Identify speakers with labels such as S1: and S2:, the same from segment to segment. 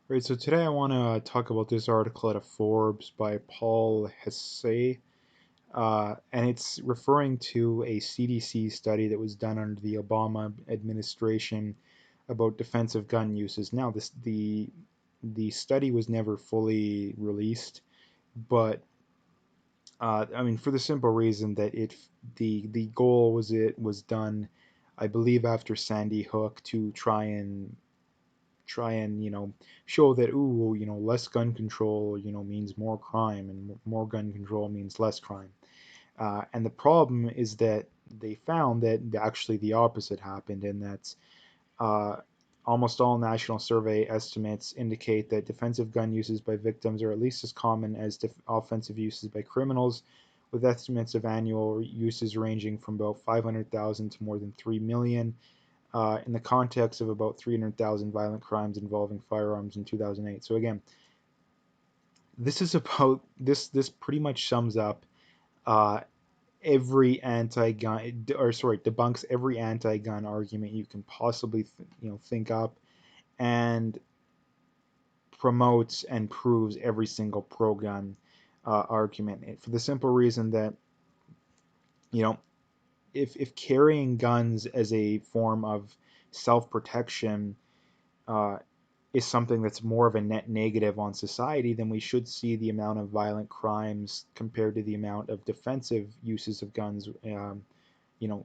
S1: Right, so today I want to talk about this article out of Forbes by Paul Hesse, and it's referring to a CDC study that was done under the Obama administration about defensive gun uses. Now, the study was never fully released, but I mean, for the simple reason that the goal was it was done, I believe, after Sandy Hook to try and show that less gun control means more crime, and more gun control means less crime. And the problem is that they found that actually the opposite happened, and that's uh, almost all national survey estimates indicate that defensive gun uses by victims are at least as common as offensive uses by criminals, with estimates of annual uses ranging from about 500,000 to more than 3 million, in the context of about 300,000 violent crimes involving firearms in 2008. So again, this is about this pretty much sums up uh, every anti-gun, or sorry, debunks every anti-gun argument you can possibly think up, and promotes and proves every single pro-gun argument, for the simple reason that you know if carrying guns as a form of self-protection uh, is something that's more of a net negative on society, then we should see the amount of violent crimes compared to the amount of defensive uses of guns,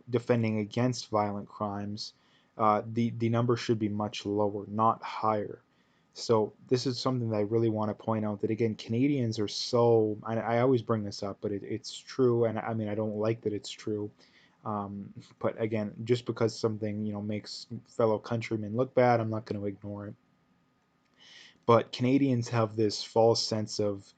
S1: defending against violent crimes. The number should be much lower, not higher. So this is something that I really want to point out, that again, Canadians are so, I always bring this up, but it's true, and I mean, I don't like that it's true. But again, just because something makes fellow countrymen look bad, I'm not going to ignore it. But Canadians have this false sense of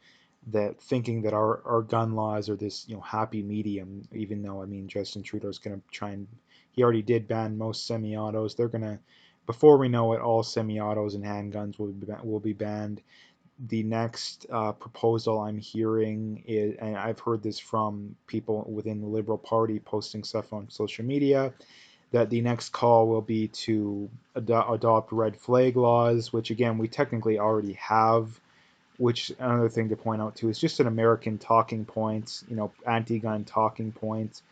S1: that, thinking that our gun laws are this happy medium, even though I mean Justin Trudeau's going to try and, he already did ban most semi-autos. They're going to, before we know it, all semi-autos and handguns will be banned. The next proposal I'm hearing is, and I've heard this from people within the Liberal Party posting stuff on social media, that the next call will be to adopt red flag laws, which again we technically already have. Which, another thing to point out too, is just an American talking point, anti-gun talking point.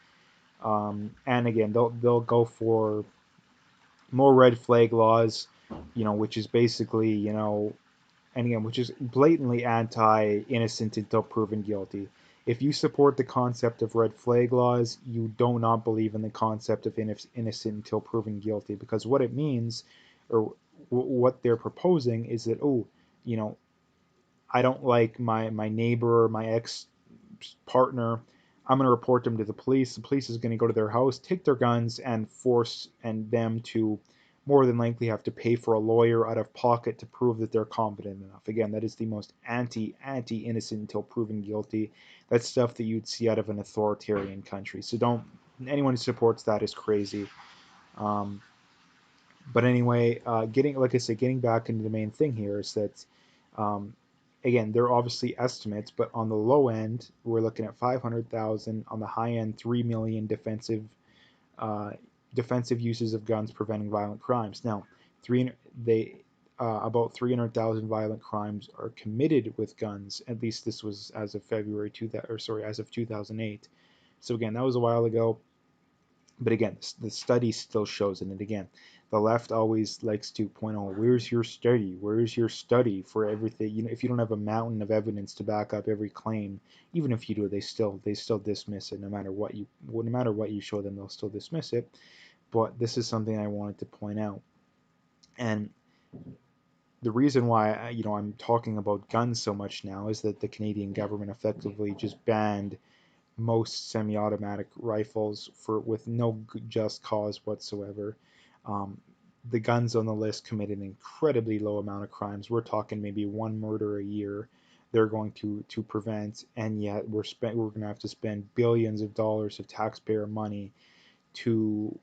S1: And again, they'll go for more red flag laws, which is basically, and again, which is blatantly anti-innocent until proven guilty. If you support the concept of red flag laws, you do not believe in the concept of innocent until proven guilty, because what it means, or what they're proposing, is that, oh, you know, I don't like my neighbor, my ex partner. I'm going to report them to the police. The police is going to go to their house, take their guns, and force and them to more than likely have to pay for a lawyer out of pocket to prove that they're competent enough. Again, that is the most anti innocent until proven guilty. That's stuff that you'd see out of an authoritarian country. So don't, anyone who supports that is crazy. Um, but anyway, getting, like I said, getting back into the main thing here is that, um, again, they're obviously estimates, but on the low end, we're looking at 500,000. On the high end, 3 million uh, defensive uses of guns preventing violent crimes. Now, three they about 300,000 violent crimes are committed with guns. At least this was as of February 2000, or sorry, as of 2008. So again, that was a while ago. But again, the study still shows it. And again, the left always likes to point out, where's your study? Where's your study for everything? If you don't have a mountain of evidence to back up every claim, even if you do, they still dismiss it. No matter what you show them, they'll still dismiss it. But this is something I wanted to point out. And the reason why I'm talking about guns so much now is that the Canadian government effectively just banned most semi-automatic rifles for with no just cause whatsoever. Um, the guns on the list commit an incredibly low amount of crimes. We're talking maybe one murder a year. They're going to prevent, and yet we're going to have to spend billions of dollars of taxpayer money to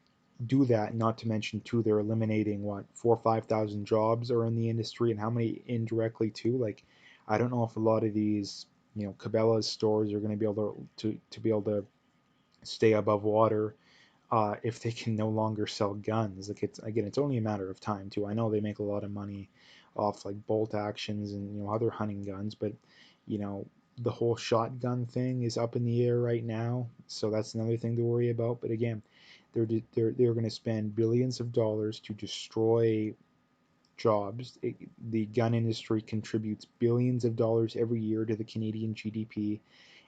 S1: do that. Not to mention, too, they're eliminating what, 4 or 5 thousand jobs are in the industry, and how many indirectly too. Like, I don't know if a lot of these Cabela's stores are going to be able to be able to stay above water. if they can no longer sell guns. Like it's again, it's only a matter of time too. I know they make a lot of money off like bolt actions and other hunting guns, but you know the whole shotgun thing is up in the air right now, so that's another thing to worry about. But again, they're going to spend billions of dollars to destroy jobs. The gun industry contributes billions of dollars every year to the Canadian GDP,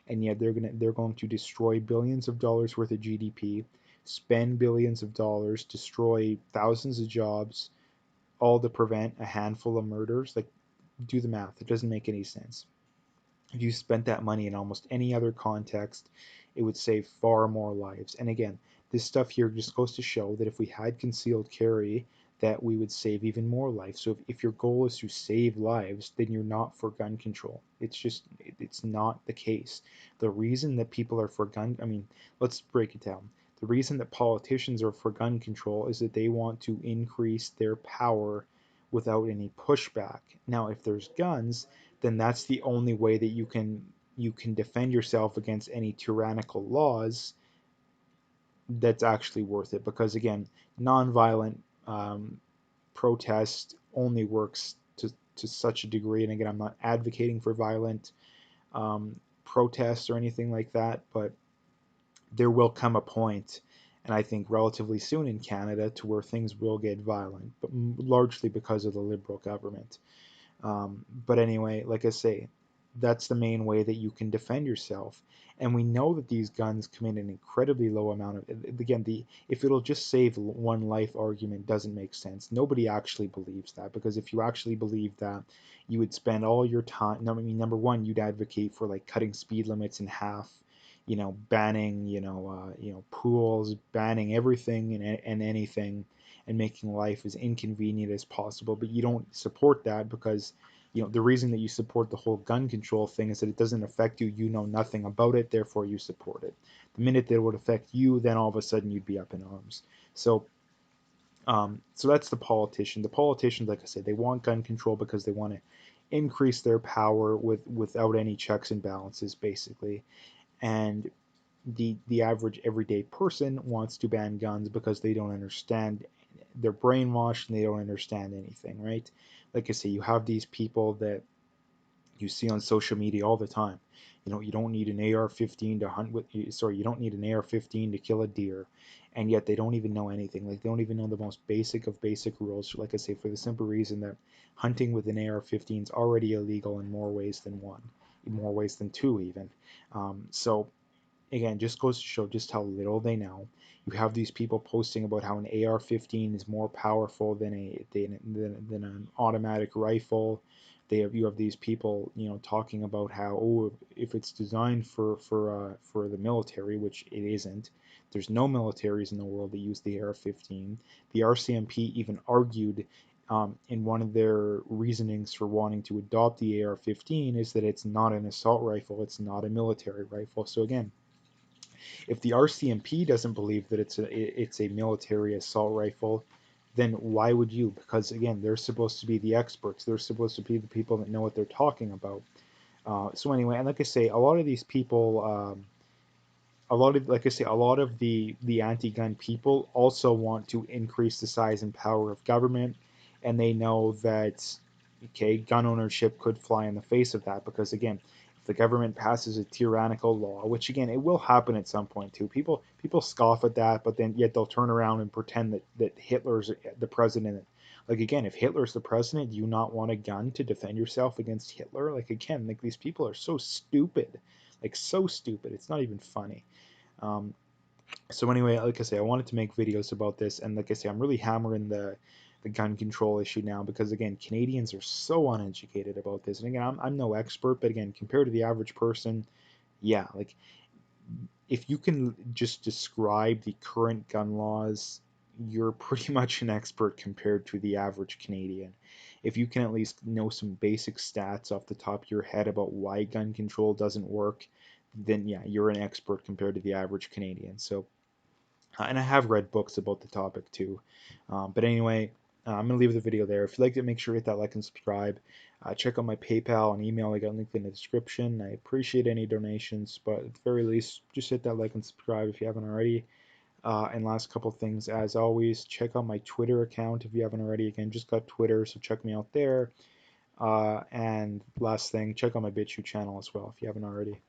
S1: and yet they're going to destroy billions of dollars worth of GDP, spend billions of dollars, destroy thousands of jobs, all to prevent a handful of murders. Like, do the math. It doesn't make any sense. If you spent that money in almost any other context, it would save far more lives. And again, this stuff here just goes to show that if we had concealed carry, that we would save even more lives. So if your goal is to save lives, then you're not for gun control. It's not the case. The reason that people are for gun, I mean, let's break it down. The reason that politicians are for gun control is that they want to increase their power without any pushback. Now, if there's guns, then that's the only way that you can defend yourself against any tyrannical laws that's actually worth it. Because again, nonviolent um, protest only works to such a degree. And again, I'm not advocating for violent protests or anything like that, but there will come a point, and I think relatively soon in Canada, to where things will get violent, but largely because of the Liberal government. But anyway, like I say, that's the main way that you can defend yourself. And we know that these guns commit an incredibly low amount of. Again, the if it'll just save one life argument doesn't make sense. Nobody actually believes that, because if you actually believe that, you would spend all your time. I mean, number one, you'd advocate for like cutting speed limits in half. Banning pools, banning everything and anything, and making life as inconvenient as possible. But you don't support that because the reason that you support the whole gun control thing is that it doesn't affect you. You know nothing about it, therefore you support it. The minute that it would affect you, then all of a sudden you'd be up in arms. So that's the politician. The politicians, like I said, they want gun control because they want to increase their power without any checks and balances, basically. And the average everyday person wants to ban guns because they don't understand. They're brainwashed and they don't understand anything, right? Like I say, you have these people that you see on social media all the time. You don't need an AR-15 to hunt with. Sorry, you don't need an AR-15 to kill a deer, and yet they don't even know anything. Like, they don't even know the most basic of basic rules. Like I say, for the simple reason that hunting with an AR-15 is already illegal in more ways than one, in more ways than two, even. So again, just goes to show just how little they know. You have these people posting about how an AR-15 is more powerful than an automatic rifle. You have these people talking about how, oh, if it's designed for the military, which it isn't. There's no militaries in the world that use the AR-15. The RCMP even argued in one of their reasonings for wanting to adopt the AR-15 is that it's not an assault rifle, it's not a military rifle. So again, if the RCMP doesn't believe that it's a military assault rifle, then why would you? Because again, they're supposed to be the experts. They're supposed to be the people that know what they're talking about. So anyway, and like I say, a lot of these people, like I say, a lot of the anti-gun people also want to increase the size and power of government, and they know that okay, gun ownership could fly in the face of that because again, if the government passes a tyrannical law, which again it will happen at some point too, people scoff at that, but then yet they'll turn around and pretend that Hitler's the president. Like again, if Hitler's the president, do you not want a gun to defend yourself against Hitler? Like again, like these people are so stupid, like so stupid. It's not even funny. Um, so anyway, like I say, I wanted to make videos about this, and like I say, I'm really hammering the gun control issue now because again, Canadians are so uneducated about this. And again, I'm no expert, but again, compared to the average person, yeah, like if you can just describe the current gun laws, you're pretty much an expert compared to the average Canadian. If you can at least know some basic stats off the top of your head about why gun control doesn't work, then yeah, you're an expert compared to the average Canadian. So and I have read books about the topic too. But anyway, I'm going to leave the video there. If you liked it, make sure to hit that like and subscribe. Check out my PayPal and email. I got linked in the description. I appreciate any donations, but at the very least, just hit that like and subscribe if you haven't already. And last couple things, as always, check out my Twitter account if you haven't already. Again, just got Twitter, so check me out there. And last thing, check out my BitChute channel as well if you haven't already.